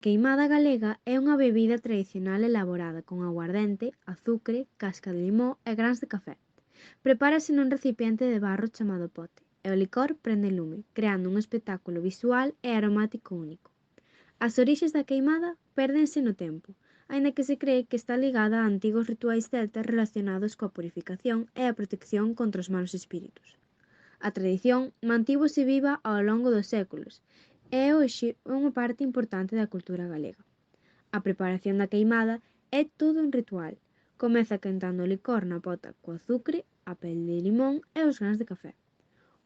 Queimada galega é unha bebida tradicional elaborada con aguardente, azucre, casca de limón e grans de café. Prepárase nun recipiente de barro chamado pote e o licor prende lume, creando un espectáculo visual e aromático único. As orixes da queimada pérdense no tempo, aínda que se cree que está ligada a antigos rituais celtas relacionados coa purificación e a protección contra os malos espíritus. A tradición mantívose viva ao longo dos séculos e hoxe é unha parte importante da cultura galega. A preparación da queimada é todo un ritual. Comeza quentando o licor na pota co azucre, a pel de limón e os grans de café.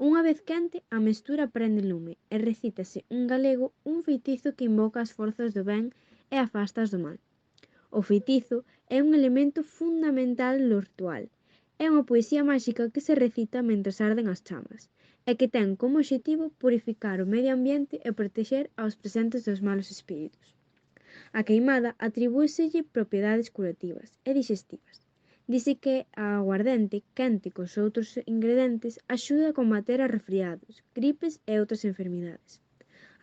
Unha vez quente, a mestura prende lume e recítase un galego un feitizo que invoca as forzas do ben e afasta as do mal. O feitizo é un elemento fundamental no ritual. É unha poesía máxica que se recita mentres arden as chamas e que ten como obxectivo purificar o medio ambiente e protexer aos presentes dos malos espíritus. A queimada atribúeselle propiedades curativas e dixestivas. Dice que a aguardente, quente cos outros ingredientes, axuda a combater a resfriados, gripes e outras enfermidades.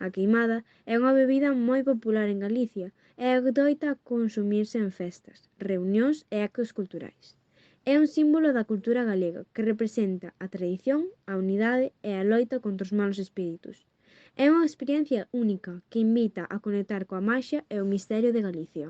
A queimada é unha bebida moi popular en Galicia e adoita a consumirse en festas, reunións e actos culturais. É un símbolo da cultura galega que representa a tradición, a unidade e a loita contra os malos espíritus. É unha experiencia única que invita a conectar coa maxia e o misterio de Galicia.